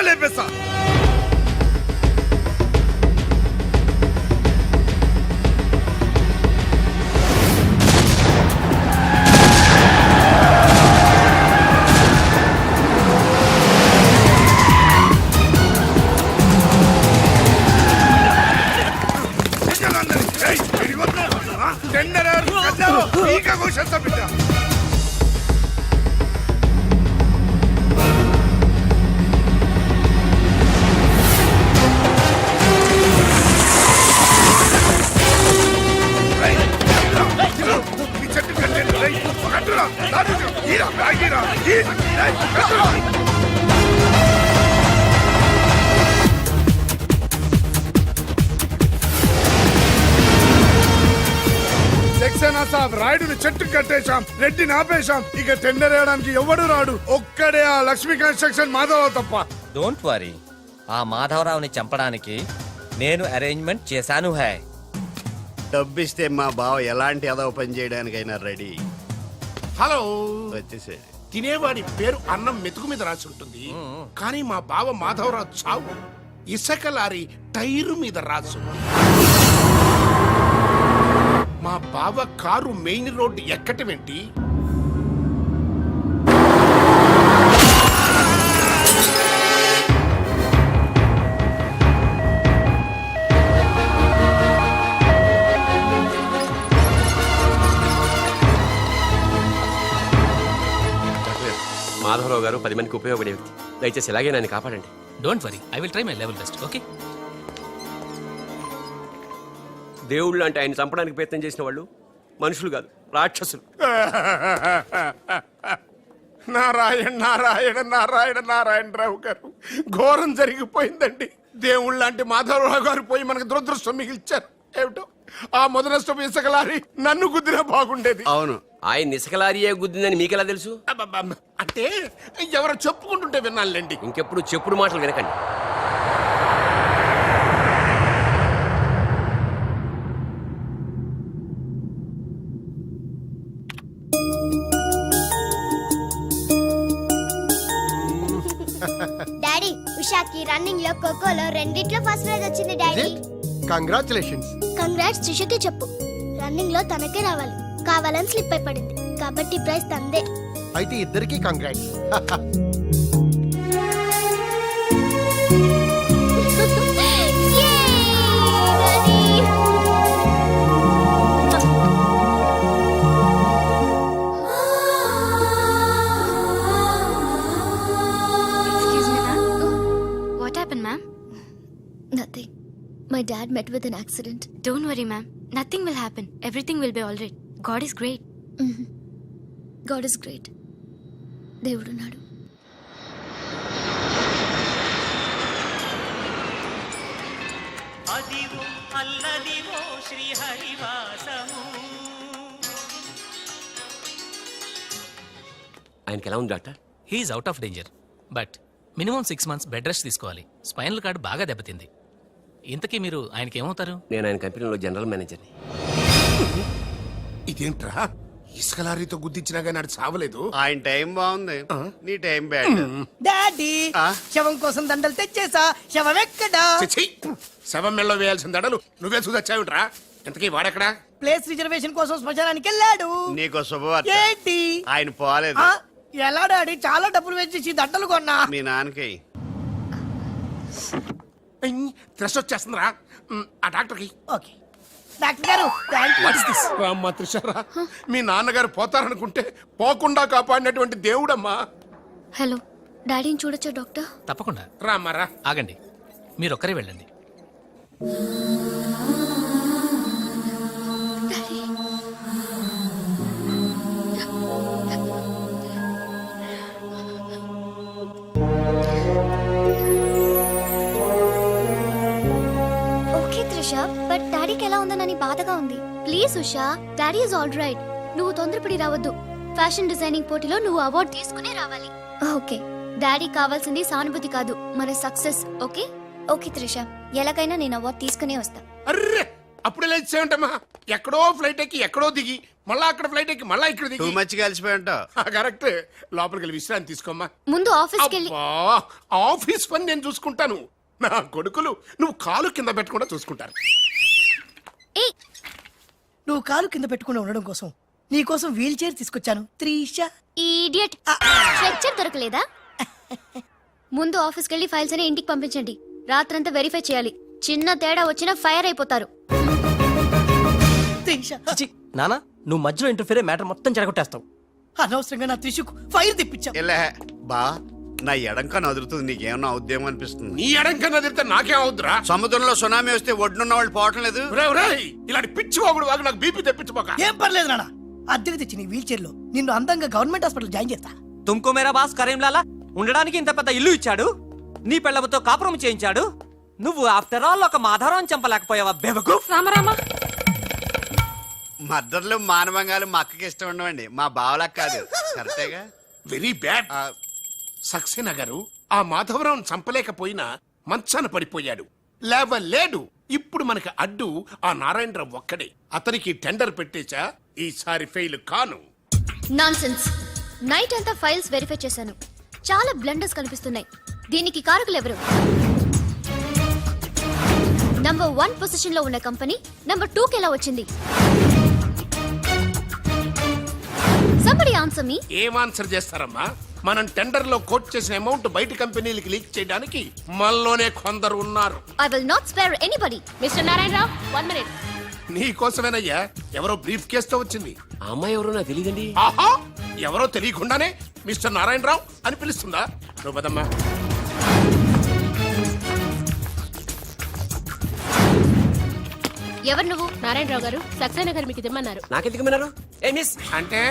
లేపేస్తా. రాయుడుని చెట్టు కట్టేశాం, రెడ్డిని ఆపేశాం. ఇక టెండర్ వేయడానికి ఎవడు రాడు. ఒక్కడే ఆ లక్ష్మీ కన్స్ట్రక్షన్ మాధవరావు తప్ప. డోంట్ వరీ, ఆ మాధవరావుని చంపడానికి నేను అరేంజ్మెంట్ చేశాను. హై, డబ్బిస్తే మా బావ ఎలాంటి అదవ పని చేయడానికైనా రెడీ. హలో, వచ్చేసాడు. తినేవాడి పేరు అన్నం మెతుకు మీద రాసి ఉంటుంది, కానీ మా బావ మాధవరావు చావు ఇసుక లారీ టైరు మీద రాసు. మా బావ కారు మెయిన్ రోడ్డు ఎక్కటమేంటి? మాధవరావు గారు 10 మందికి ఉపయోగపడే వ్యక్తి. దయచేసి ఎలాగే నన్ను కాపాడండి. Don't worry, I will try my level best. Okay, దేవుళ్ళు అంటే ఆయన చంపడానికి ప్రయత్నం చేసిన వాళ్ళు మనుషులు కాదు, రాక్షసులు. నారాయణ నారాయణ నారాయణ నారాయణరావు గారు, ఘోరం జరిగిపోయిందండి. దేవుళ్ళు లాంటి మాధవరావు గారు పోయి మనకు దురదృష్టం మిగిల్చారు. ఏమిటో ఆ మొదనష్టం ఇసుకలారి నన్ను గుద్దినా బాగుండేది. అవును, ఆయన ఇసుకలారియే గుద్దిందని మీకెలా తెలుసు? అబ్బబ్బబ్బ. అంటే ఎవరో చెప్పుకుంటుంటే విన్నానులేండి. ఇంకెప్పుడు చెప్పుడు మాటలు వినకండి. డాడీ, ఉషాకి రన్నింగ్ లో ఖోఖోలో రెండిట్లో ఫస్ట్ ప్రైజ్ వచ్చింది డాడీ. కంగ్రాచులేషన్స్. కంగ్రాట్స్ సుషకి చెప్పు. రన్నింగ్ లో తనకే రావాలి, కావాలని స్లిప్ అయి పడింది కాబట్టి ప్రైజ్ తందే. అయితే ఇద్దరికి congrats. Nothing. My dad met with an accident. Don't worry, ma'am. Nothing will happen. Everything will be all right. God is great. God is great. దేవుడు నాడు. అదివో అల్లదివో శ్రీహరివాసము. ఆయనకి ఎలా ఉంది doctor? He's out of danger, but minimum 6 months bed rest తీసుకోవాలి. Spinal cord బాగా దెబ్బతింది. ఇంతకీ మీరు ఆయనకి ఏమవుతారు? నేను ఆయన కంపెనీలో జనరల్ మేనేజర్ని. ఇదేంట్రా, ఇసుక లారీతో గుద్దించినా కానీ నాడు చావలేదు. ఆయన టైం బాగుంది, నీ టైం బ్యాడ్. డాడీ, శవం కోసం దండలు తెచ్చేసా. శవం ఎక్కడా? శవం మెల్లో వేయాల్సిన దడలు నువ్వే చూదొచ్చావుట్రా. ఇంతకీ వాడెక్కడా? ప్లేస్ రిజర్వేషన్ కోసం శ్మశానానికి వెళ్ళాడు. నీకు శుభవార్త. ఏంటి? ఆయన పోలేదు. ఎలా డాడీ? చాలా డబ్బులు వేసేసి దండలు కొన్నా. మీ నాన్నకి త్రెస్ వచ్చేస్తుందిరా. ఆ డాక్టర్కి. ఓకే డాక్టర్ గారు, అమ్మా త్రిషరా, మీ నాన్నగారు పోతారనుకుంటే పోకుండా కాపాడినటువంటి దేవుడమ్మా. హలో, డాడీని చూడొచ్చా డాక్టర్? తప్పకుండా. రామ్మారా. ఆగండి, మీరు ఒక్కరే వెళ్ళండి. బట్ డాడీకి ఎలా ఉందనని బాధగా ఉంది. Please Usha, daddy is all right. నువ్వు తొందరపడి రావద్దు. ఫ్యాషన్ డిజైనింగ్ పోటీలో నువ్వు అవార్డు తీసుకునే రావాలి. ఓకే, డాడీ కావాల్సింది సానుభూతి కాదు, మన సక్సెస్. ఓకే ఓకే త్రిష, ఎలాగైనా నేను అవార్డు తీసుకునే వస్తా. అర్రే, అప్పుడే లేచేమంటమ్మా ఎక్కడో ఫ్లైట్ ఎక్కి ఎక్కడో దిగి మళ్ళా అక్కడ ఫ్లైట్ ఎక్కి మళ్ళా ఇక్కడ టూ దిగి మచ్ కలిసిపోయి ఉంటావు. కరెక్ట్. లోపలికి వెళ్ళి విశ్రాంతి తీసుకోమ్మా. ముందు ఆఫీస్కి వెళ్ళి అబ్బా, ఆఫీస్ పని నేను చూసుకుంటాను. నా కొడుకులు నువ్వు కాలు కింద పెట్టకుండా చూసుకుంటారు. ఏయ్ నువ్వు కాలు కింద పెట్టుకుని ఉండడం కోసం నీ కోసం వీల్ చైర్ తీసుకొచ్చాను త్రీషా. ఇడియట్, స్ట్రెచ్చర్ దొరకలేదా? ముందు ఆఫీస్కి వెళ్ళి ఫైల్స్ అని ఇంటికి పంపించండి. రాత్రంతా వెరిఫై చేయాలి. చిన్న తేడా వచ్చినా ఫైర్ అయిపోతారు. త్రీషా, నానా నువ్వు మధ్యలో ఇంటర్ఫీరే మ్యాటర్ మొత్తం చెడగొట్టేస్తావు. అనవసరంగా నా త్రిషుకు ఫైర్ తెప్పించావు. ఎలా బా నా ఎడంకా నదురుతుంది, నీకేమన్నా అవుద్దేమో అనిపిస్తుంది. నీ ఎడంకన్నా తిరిగితే నాకేం అవుద్దురా? సముద్రంలో సునామీ వస్తే ఒడ్డున్న వాళ్ళు పోవటం లేదు. ఒరేయ్, ఒరేయ్, ఇలాంటి పిచ్చి వాగుడు వాగు నాకు బీపీ తెప్పించుకోక. ఏం పర్లేదు నాన్న, అద్దెకి తెచ్చి నీ వీల్ చైర్ లో నిన్ను అందంగా గవర్నమెంట్ హాస్పిటల్ జాయిన్ చేస్తా. తుమ్కో మేరా బాస్ కరీంలాలా ఉండడానికి ఇంత పెద్ద ఇల్లు ఇచ్చాడు, నీ పెళ్ళబతో కాపురం చేయించాడు. నువ్వు ఆఫ్టర్ ఆల్ ఒక మాధారం చంపలేకపోయావా బెవకు? రామరామా మద్దర్లు మానవంగాలు మా అక్కకి ఇష్టం ఉండవండి, మా బావలకు కాదు. కరెక్టేగా? Very bad. సక్సేనా గారు ఆ మాధవరావును చంపలేకపోయినా మంచాన పడిపోయాడు, లేవలేడు. ఇప్పుడు మనకి అడ్డు ఆ నారాయణరావు ఒక్కడే. అతనికి టెండర్ పెట్టేచా, ఈసారి ఫెయిల్ కాను. నాన్సెన్స్. నైట్ అంతా ఫైల్స్ వెరిఫై చేశాను. చాలా బ్లండర్స్ కనిపిస్తున్నాయి. దీనికి కారకులు ఎవరు? నంబర్ 1 పొజిషన్ లో ఉన్న కంపెనీ నంబర్ 2 కి ఎలా వచ్చింది? Somebody answer me. ఏం ఆన్సర్ చేస్తారమ్మా? మనం టెండర్ లో కోట్ చేసిన అమౌంట్ బయట కంపెనీలకి లీక్ చేయడానికి మనలోనే కొందరు ఉన్నారు. I will not spare anybody. Mister Narayana Rao 1 minute. నీ కోసమేనయ్యా. ఎవరో బ్రీఫ్ కేసుతో వచ్చింది. ఆ అమ్మాయి ఎవరో నాకు తెలియదండి. ఆహా, ఎవరో తెలియకుండానే మిస్టర్ నారాయణరావు అని పిలుస్తుందా? నువ్వు పదమ్మా. ఎవరు నువ్వు? నారాయణరావు గారు సక్సేనా గారు మీకు ఇమ్మన్నారు. నాకెందుకు విన్నారు? ఏ మిస్, అంటే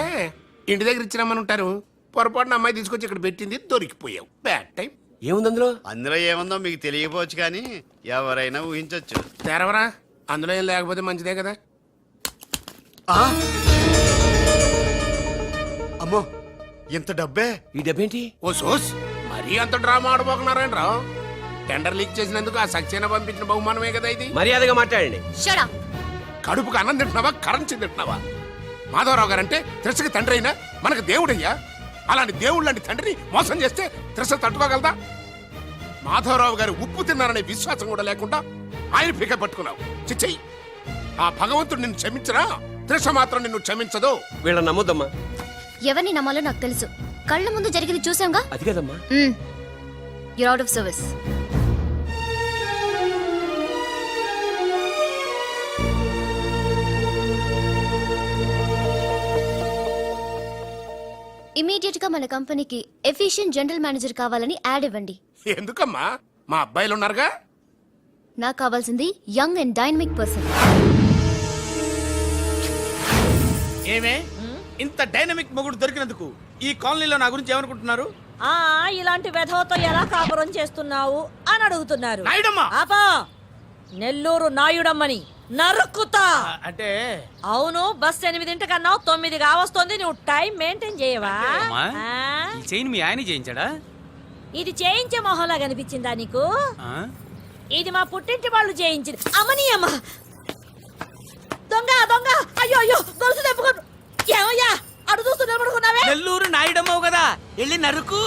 ఇంటి దగ్గర ఇచ్చినామని ఉంటారు. పొరపాటున అమ్మాయి తీసుకొచ్చి ఇక్కడ పెట్టింది, దొరికిపోయావు. Bad time. ఏముంది అందులో? అందులో ఏముందో మీకు తెలియకపోవచ్చు కానీ ఎవరైనా ఊహించొచ్చు. తెరవరా, అందులో ఏం లేకపోతే మంచిదే కదా. అమ్మో, ఇంత డబ్బే? ఈ డబ్బేంటి? ఓ సోస్, మరీ అంత డ్రామా ఆడబోకున్నారాయణరావు. టెండర్ లీక్ చేసినందుకు ఆ సక్సేనా పంపించిన బహుమానమే కదా ఇది. మర్యాదగా మాట్లాడండి. Shut up. కడుపుకు అన్నం తింటున్నావా, కరెన్సీ తింటున్నావా? మాధవరావు గారంటే త్రిసకి తండ్రి అయినా మనకు దేవుడయ్యా. అలాంటి దేవుడు లాంటి తండ్రిని మోసం చేస్తే త్రిస తట్టుకోగలదా? మాధవరావు గారు ఉప్పు తిన్నారనే విశ్వాసం కూడా లేకుండా ఆయన పీక పట్టుకున్నావు. చిచ్చయ్యి, ఆ భగవంతుడు నిన్ను క్షమించరా? త్రిస మాత్రం నిన్ను క్షమించదు. వీళ్ళని నమ్మొద్దమ్మా. ఎవరిని నమ్మాలో నాకు తెలుసు. కళ్ళ ముందు జరిగింది చూసాంగా. అది కదమ్మా. You're out of service. Immediate గా మన కంపెనీకి ఎఫిషియెంట్ జనరల్ మేనేజర్ కావాలని యాడ్ ఇవ్వండి. ఎందుకమ్మా? మా అబ్బాయిలు ఉన్నారుగా. నాకు కావాల్సింది యంగ్ అండ్ డైనమిక్ పర్సన్. ఏమే ఇంత డైనమిక్ మొగుడు దొరికినందుకు ఈ కాలనీలో నా గురించి ఏమనుకుంటున్నారు? ఇలాంటి వెధవతో ఎలా కాపురం చేస్తున్నావు అని అడుగుతున్నారు. నాయుడమ్మా! ఆపా! నెల్లూరు నాయుడమ్మని నరుక్కుతా. అంటే అవును, బస్ 8:00 9 కావస్తుంది. నువ్వు టైం మెయింటైన్ చేయవా? ఈ చైన్ మీ ఆయన చేయించాడా? ఇది చేయించే మొహంలా కనిపించిందా నీకు? ఇది మా పుట్టింటి వాళ్ళు చేయించింది. అమ్మని అమ్మ దొంగ దొంగ! అయ్యో అయ్యో, గొలుసు తెప్పుకో. ఏమయ్యా అడు చూస్తూ నిలబడుకున్నావే? నెల్లూరు నాయుడమ్మవు కదా, వెళ్ళి నరుకు.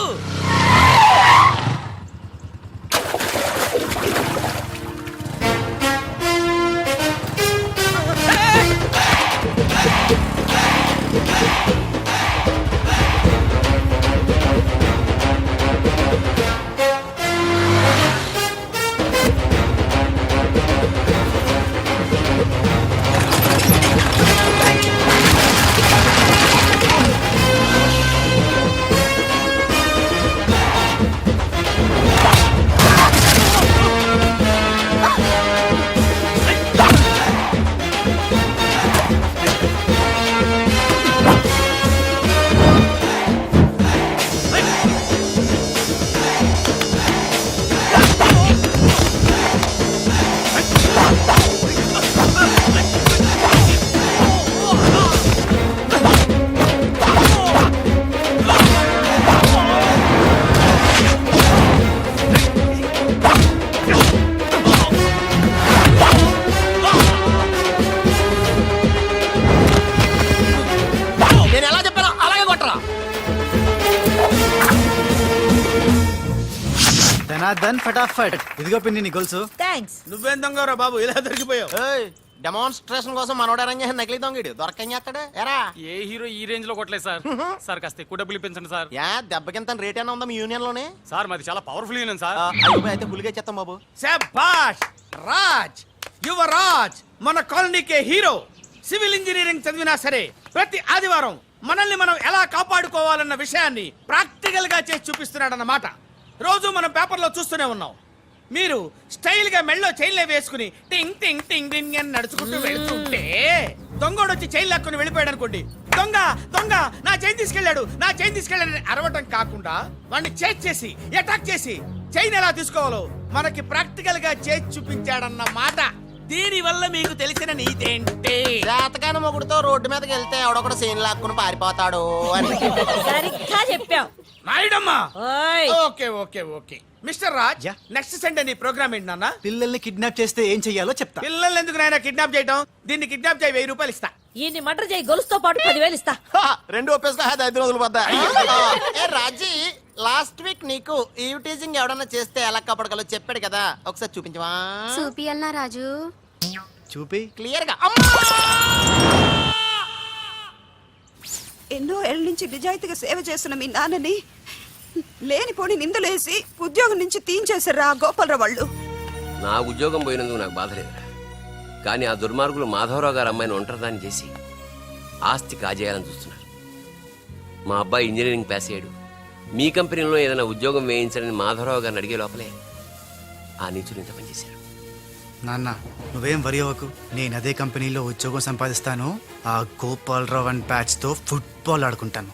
దన్ ఫటాఫట్ ఇదిగో పిన్ని నీ గొలుసు. థ్యాంక్స్. నువ్వేం దొంగరా బాబు ఇలా దొరికిపోయావు? డెమాన్స్ట్రేషన్ కోసం మనోడు అరేంజ్ చేసిన నకిలీ దొంగడు దొరకం చేస్తాడు ఎరా ఏ హీరో ఈ రేంజ్ లో కొట్టలేదు సార్. సార్ కాస్త ఎక్కువ డబ్బులు ఇప్పించండి సార్. యా దెబ్బకింత రేట్ అయినా ఉందా మీ యూనియన్ లోనే? సార్ మాది చాలా పవర్ఫుల్ యూనియన్ సార్. అయితే గులిగా చేస్తాం బాబు. శభాష్ రాజ్, యువరాజ్, మన కాలనీకే హీరో. సివిల్ ఇంజనీరింగ్ చదివినా సరే ప్రతి ఆదివారం మనల్ని మనం ఎలా కాపాడుకోవాలన్న విషయాన్ని ప్రాక్టికల్ గా చేసి చూపిస్తున్నాడన్నమాట. రోజు మనం పేపర్లో చూస్తూనే ఉన్నాం. మీరు స్టైల్ గా మెళ్ళో చైన్లే వేసుకుని టింగ్ టింగ్ టింగ్ టింగ్ అని నడుచుకుంటూ వెళ్తుంటే దొంగోడు వచ్చి చైన్ లాక్కుని వెళ్ళిపోయాడు అనుకోండి. దొంగ దొంగ నా చైన్ తీసుకెళ్ళాడు, నా చైన్ తీసుకెళ్ళాడు అరవటం కాకుండా వాడిని చేజ్ చేసి అటాక్ చేసి చైన్ ఎలా తీసుకోవాలో మనకి ప్రాక్టికల్ గా చేసి చూపించాడన్న మాట. దీని వల్ల మీకు తెలిసిన నీతేంటి? జాతకాన మొగుడుతో రోడ్డు మీదకి వెళ్తే ఎవడొకడు సీన్ లాక్కుని పారిపోతాడు అని. సరిగ్గా చెప్పావు. నాయుడమ్మా. ఓయ్. Okay okay okay mister Raj, next Sunday నీ ప్రోగ్రామ్ ఏంటి నాన్న? పిల్లల్ని కిడ్నాప్ చేస్తే ఏం చెయ్యాలో చెప్తా. పిల్లల్ని ఎందుకు నాయన కిడ్నాప్ చేయటం? దీన్ని కిడ్నాప్ చేయి, 1000 రూపాయలు ఇస్తా. ఈయన్ని మటర్ చేయి, గొలుసుతో పాటు 10,000 ఇస్తా. రెండు ఒప్పేసుకో 5 రోజులు పోద్దా. ఏ రాజీ, లాస్ట్ వీక్ నీకు ఈ టీజింగ్ ఎవడన్నా చేస్తే ఎలా కాపాడగలో చెప్పాడు కదా, ఒకసారి చూపించవా? చూపియల్నా రాజు? చూపి. క్లియర్ గా. ఎన్నో ఏళ్ళ నుంచి నిజాయితీగా సేవ చేస్తున్న మీ నాన్నని లేనిపోని నిందలేసి ఉద్యోగం నుంచి తీయించేశారు ఆ గోపాలరావు వాళ్ళు. నా ఉద్యోగం పోయినందుకు నాకు బాధ లేదు, కానీ ఆ దుర్మార్గులు మాధవరావు గారు అమ్మాయిని ఒంటరిదాన్ని చేసి ఆస్తి కాజేయాలని చూస్తున్నారు. మా అబ్బాయి ఇంజనీరింగ్ పాస్ అయ్యాడు, మీ కంపెనీలో ఏదైనా ఉద్యోగం వేయించాలని మాధవరావు గారిని అడిగే లోపలే ఆ నీచులు ఇంత పనిచేశారు. నాన్న నువ్వేం వరి అవ్వకు, నేను అదే కంపెనీలో ఉద్యోగం సంపాదిస్తాను. ఆ గోపాలరావు అండ్ బ్యాచ్ తో ఫుట్బాల్ ఆడుకుంటాను.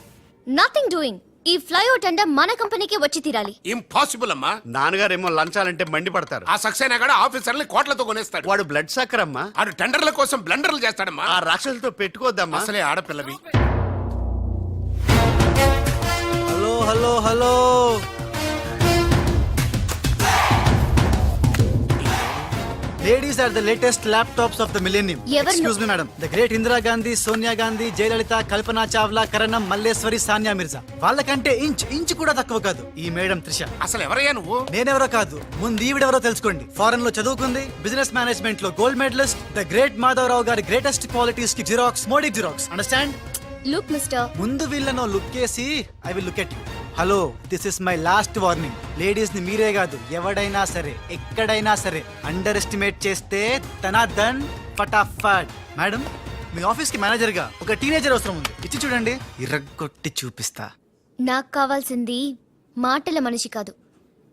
Nothing doing. ఈ ఫ్లైఓవర్ టెండర్ మన కంపెనీకి వచ్చి తీరాలి. ఇంపాసిబుల్ అమ్మా. నాన్నగారేమో లంచాలంటే మండి పడతారు. ఆ సక్సేనా కూడా ఆఫీసర్ని కోట్లతో కొనేస్తాడు. వాడు బ్లడ్ సక్కర్ అమ్మా. ఆడు టెండర్ల కోసం బ్లండర్లు చేస్తాడమ్మా. ఆ రాక్షసులతో పెట్టుకోద్దమ్మా. అసలే ఆడపిల్లవి. Hello hello hello, ladies are the latest laptops of the millennium. Excuse me madam, the great Indira Gandhi, Sonia Gandhi, Jayalalithaa, Kalpana Chawla, Karnam, Malleswari, Sania Mirza వాళ్ళకంటే ఇంచ్ కూడా తక్కువ కాదు ఈ మేడం త్రిష. అసలు ఎవరయ్యా నువ్వు? నేనెవరో కాదు, ముందు ఈవిడెవరో తెలుసుకోండి. ఫారెన్ లో చదువుకుంది, బిజినెస్ మేనేజ్మెంట్ లో gold medalist, the great Madhava Rao గారి గ్రేటెస్ట్ క్వాలిటీస్ కి xerox, Modi xerox. Understand? Look mister, ముందు వీళ్ళను లుక్ చేసి I will look at you. Hello, this is my last warning. Ladies ని మీరే కాదు ఎవడైనా సరే ఎక్కడైనా సరే అండర్ ఎస్టిమేట్ చేస్తే తన దన్ ఫటాఫట్. మేడం, మీ ఆఫీస్ కి మేనేజర్ గా ఒక టీనేజర్ అవసరం ఉంది, ఇచ్చి చూడండి, ఇరగొట్టి చూపిస్తా. నాకు కావాల్సింది మాటల మనిషి కాదు,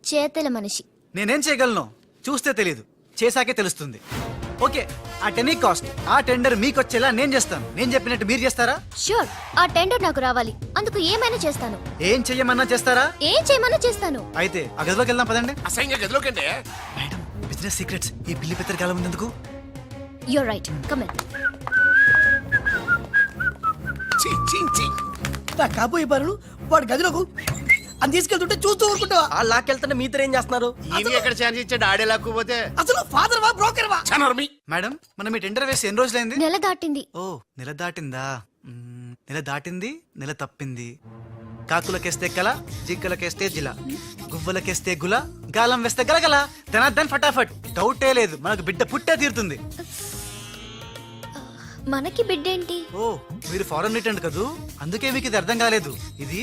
చేతల మనిషి. నేనేం చేయగలను చూస్తే తెలియదు, చేశాకే తెలుస్తుంది. ఓకే, ఆ టెనీ కాస్ట్, ఆ టెండర్ మీకు వచ్చేలా నేను చేస్తాను. నేను చెప్పినట్టు మీరు చేస్తారా? ష్యూర్, ఆ టెండర్ నాకు రావాలి. అందుకు ఏమైనా చేస్తాను. ఏం చెయ్యమన్నా చేస్తారా? ఏం చేయమన్నా చేస్తాను. అయితే ఆ గదిలోకి వెళ్దాం పదండి. అసహ్యంగా గదిలోకండి. మేడం, బిజినెస్ సీక్రెట్స్ ఈ పిల్లి పెద్దరి కాలం ముందుకు. You're right, come in. కాబోయే బారులు వాడు గదిలోకు అని తీసుకెళ్తుంటే చూస్తూ ఊరుకుంటావా? ఆ లాక్కెళ్తుంటే మీతో ఏం చేస్తున్నారు? ఈయన ఎక్కడ ఛాన్స్ ఇచ్చాడు, ఆడే లాక్కుపోతే. అసలు ఫాదర్ వా బ్రోకర్ వా? మేడం, మనం మీ టెండర్ వేసి ఎన్ని రోజులైంది? నెల దాటింది. ఓ, నెల దాటిందా? నెల దాటింది, నెల తప్పింది. కాకులకేస్తే కల, జింకలకేస్తే జిల, గువ్వలకేస్తే గుల, గాలం వేస్తే గలగల. తనద్దన్ ఫటాఫట్. డౌటే లేదు, మనకు బిడ్డ పుట్టే తీరుతుంది. మనకి బిడ్డేంటి? ఓ, మీరు ఫారెన్ రిటర్న్ కదూ, అందుకే మీకు ఇది అర్థం కాలేదు. ఇది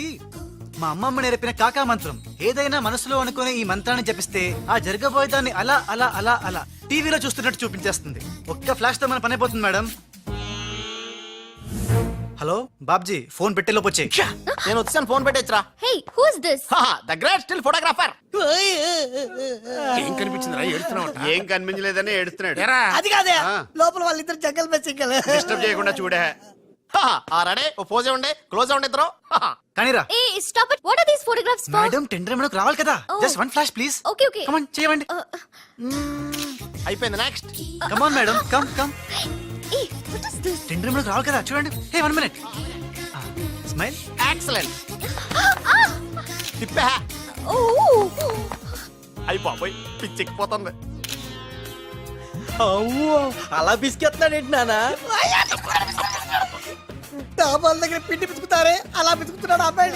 మా అమ్మమ్మ నేర్పిన కాకా మంత్రం. ఏదైనా మనసులో అనుకునే ఈ మంత్రాన్ని జపిస్తే ఆ జరగబోయేదాన్ని అలా అలా అలా అలా టీవీలో చూస్తున్నట్టు చూపించేస్తుంది. ఒక్క ఫ్లాష్ తో మన పని అయిపోతుంది మేడం. హలో బాబ్జీ, ఫోన్ పెట్టేలోపు వచ్చే. నేను వచ్చాను, ఫోన్ పెట్టేచ్చరా. Hey, who is this? The great still photographer. ఏం కనిపించిందిరా? ఏడుస్తున్నావు? ఏం కనిపించలేదని ఏడుస్తున్నాడు. అది కాదే, లోపల వాళ్ళిద్దరు జంగల్ బెస్ సింగల్. డిస్టర్బ్ చేయకుండా చూడే. రెడీ, ఓ పోజే ఉండే, క్లోజ్ ఉండే ఇద్దరు. కానీరా. ఏ stop it. What are these photographs for? Madam, tender మనకు రావాలి కదా. Just one flash please. Okay okay, come on, చేయండి. అయిపోయింది, next. Come on madam, come come. ఏ వాట్ ఇస్ దిస్? టెండర్ మనకు రావాలి కదా, చూడండి. Hey, 1 minute. స్మైల్. ఎక్సలెంట్. తిప్పే. ఓ, అయ్యి బాబోయ్, పిచ్చెక్కిపోతుంది. అలా బిస్కెత్తాడేంటి నానా? డాబాల దగ్గర పిండి పిసుకుతారే అలా పిసుకుతున్నాడు అబ్బాయి.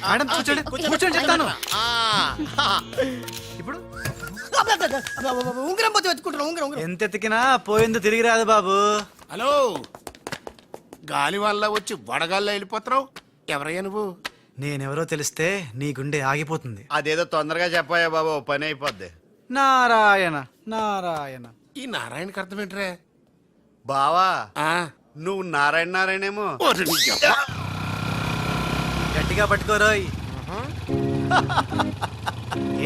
మేడం కూర్చోండి కూర్చోండి చెప్తాను ఇప్పుడు ఉంగరం పోతే వెతుకుంటున్నా ఉంగరం ఎంత ఎతికినా పోయింది తిరిగి రాదు బాబు. హలో, గాలి వల్ల వచ్చి వడగాల్లో వెళ్ళిపోతున్నావు. ఎవరయ్యా నువ్వు? నేనెవరో తెలిస్తే నీ గుండె ఆగిపోతుంది. అదేదో తొందరగా చెప్పాయా బాబు, ఓ పని అయిపోద్ది. నారాయణ నారాయణ. ఈ నారాయణకి అర్థం ఏంట్రా? బావా ఆ, నువ్వు నారాయణ నారాయణేమో. ఓరి నీ యబ్బ. గట్టిగా పట్టుకోరోయ్.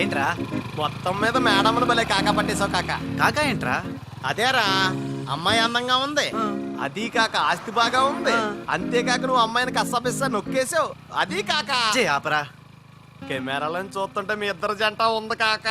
ఏంట్రా మొత్తం మీద మేడంను భలే కాకా పట్టేశావు కాకా. కాకా ఏంట్రా? అదేరా, అమ్మాయి అందంగా ఉంది, అది కాక ఆస్తి బాగా ఉంది, అంతేకాక నువ్వు అమ్మాయిని కස්සపిస్తా నొక్కేసావు, అది కాక ఆపరా. కెమెరాలను చూస్తుంటే మీ ఇద్దరు జంట ఉంది కాక.